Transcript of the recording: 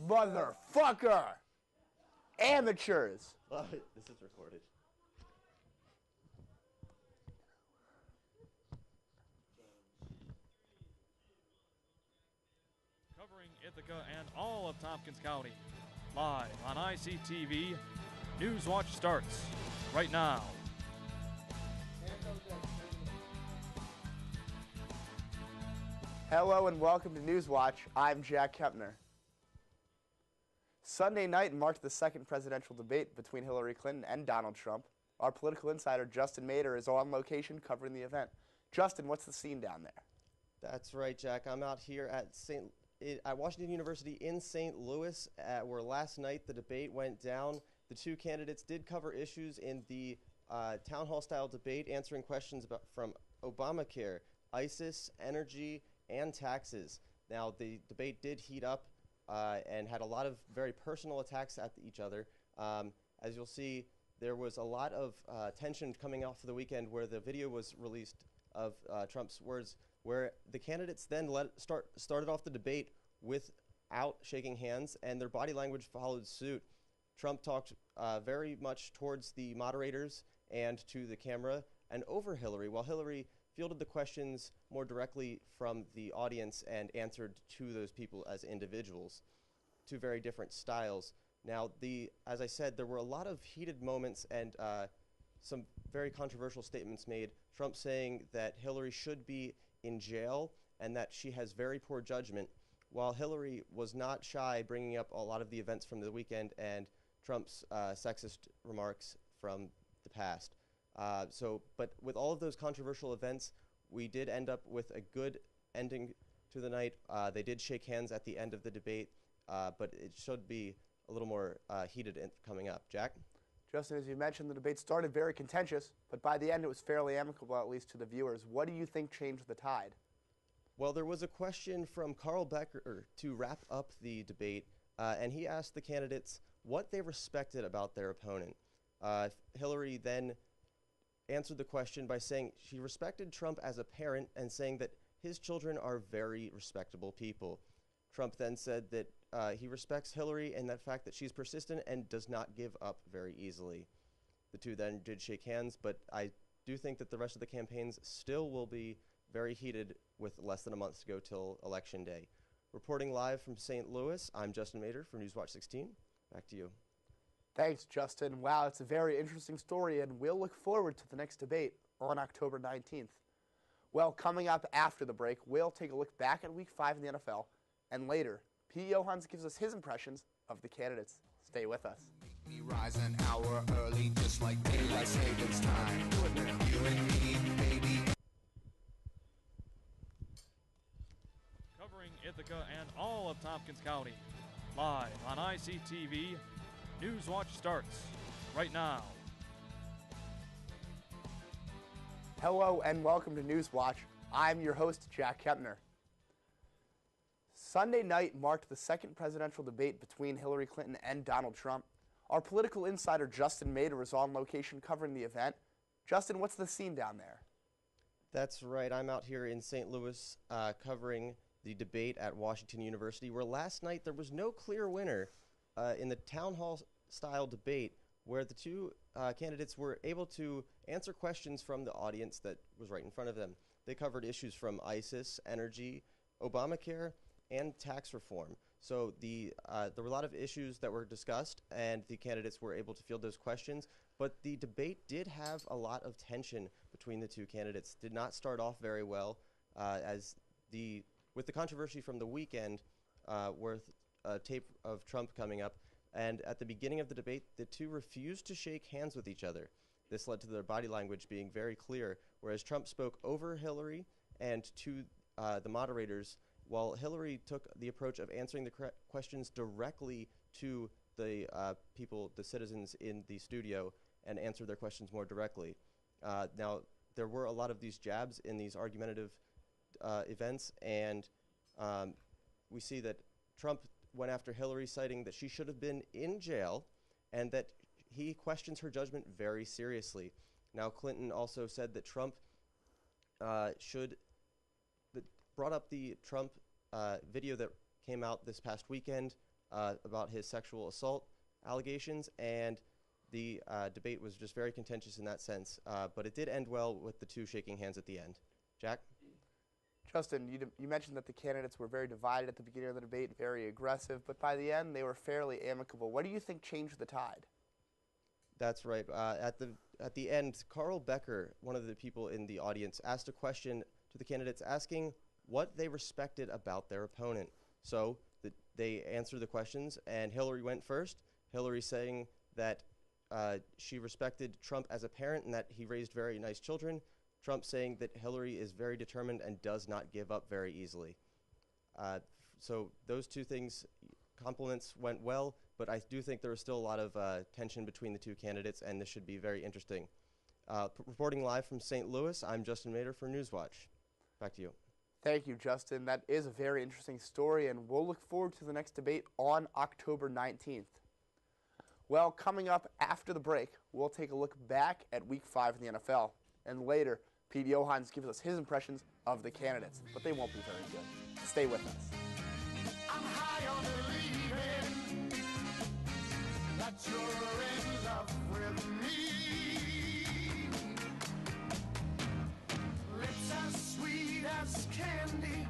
Motherfucker! Amateurs! This is recorded. Covering Ithaca and all of Tompkins County, live on ICTV, Newswatch starts right now. Hello and welcome to Newswatch. I'm Jack Kepner. Sunday night marked the second presidential debate between Hillary Clinton and Donald Trump. Our political insider, Justin Mader, is on location covering the event. Justin, what's the scene down there? That's right, Jack. I'm out here at Washington University in St. Louis, where last night the debate went down. The two candidates did cover issues in the town hall-style debate, answering questions from Obamacare, ISIS, energy, and taxes. Now, the debate did heat up and had a lot of very personal attacks at each other. As you'll see, there was a lot of tension coming off of the weekend where the video was released of Trump's words, where the candidates then started off the debate without shaking hands, and their body language followed suit. Trump talked very much towards the moderators and to the camera and over Hillary, while Hillary fielded the questions more directly from the audience and answered to those people as individuals. Two very different styles. Now, as I said, there were a lot of heated moments and some very controversial statements made. Trump saying that Hillary should be in jail and that she has very poor judgment, while Hillary was not shy bringing up a lot of the events from the weekend and Trump's sexist remarks from the past. But with all of those controversial events, we did end up with a good ending to the night. They did shake hands at the end of the debate, but it should be a little more heated coming up. Jack? Justin, as you mentioned, the debate started very contentious, but by the end it was fairly amicable, at least to the viewers. What do you think changed the tide? Well, there was a question from Carl Becker to wrap up the debate, and he asked the candidates what they respected about their opponent. Hillary then answered the question by saying she respected Trump as a parent and saying that his children are very respectable people. Trump then said that he respects Hillary and the fact that she's persistent and does not give up very easily. The two then did shake hands, but I do think that the rest of the campaigns still will be very heated with less than a month to go till Election Day. Reporting live from St. Louis, I'm Justin Mader for Newswatch 16. Back to you. Thanks, Justin. Wow, it's a very interesting story, and we'll look forward to the next debate on October 19th. Well, coming up after the break, we'll take a look back at Week 5 in the NFL, and later, Pete Johans gives us his impressions of the candidates. Stay with us. Make me rise an hour early, just like daylight savings time. You and me, baby. Covering Ithaca and all of Tompkins County, live on ICTV, Newswatch starts right now. Hello and welcome to Newswatch. I'm your host, Jack Kepner. Sunday night marked the second presidential debate between Hillary Clinton and Donald Trump. Our political insider, Justin Mader, was on location covering the event. Justin, what's the scene down there? That's right. I'm out here in St. Louis covering the debate at Washington University, where last night there was no clear winner in the town hall-style debate, where the two candidates were able to answer questions from the audience that was right in front of them. They covered issues from ISIS, energy, Obamacare, and tax reform. So there were a lot of issues that were discussed, and the candidates were able to field those questions. But the debate did have a lot of tension between the two candidates. Did not start off very well, with the controversy from the weekend, with a tape of Trump coming up. And at the beginning of the debate, the two refused to shake hands with each other. This led to their body language being very clear, whereas Trump spoke over Hillary and to the moderators, while Hillary took the approach of answering the questions directly to the the citizens in the studio, and answered their questions more directly. Now, there were a lot of these jabs in these argumentative events, and we see that Trump went after Hillary, citing that she should have been in jail and that he questions her judgment very seriously. Now, Clinton also said that Trump brought up the Trump video that came out this past weekend, about his sexual assault allegations, and the debate was just very contentious in that sense. But it did end well with the two shaking hands at the end. Jack? Justin, you mentioned that the candidates were very divided at the beginning of the debate, very aggressive, but by the end they were fairly amicable. What do you think changed the tide? That's right. At the end, Carl Becker, one of the people in the audience, asked a question to the candidates asking what they respected about their opponent. So they answered the questions, and Hillary went first. Hillary saying that she respected Trump as a parent and that he raised very nice children. Trump saying that Hillary is very determined and does not give up very easily. So those two things, compliments went well, but I do think there was still a lot of tension between the two candidates, and this should be very interesting. Reporting live from St. Louis, I'm Justin Mader for Newswatch. Back to you. Thank you, Justin. That is a very interesting story, and we'll look forward to the next debate on October 19th. Well, coming up after the break, we'll take a look back at Week 5 in the NFL, and later, Pete Johans gives us his impressions of the candidates, but they won't be very good. Stay with us. I'm high on believing that you're in love with me. Lips as sweet as candy.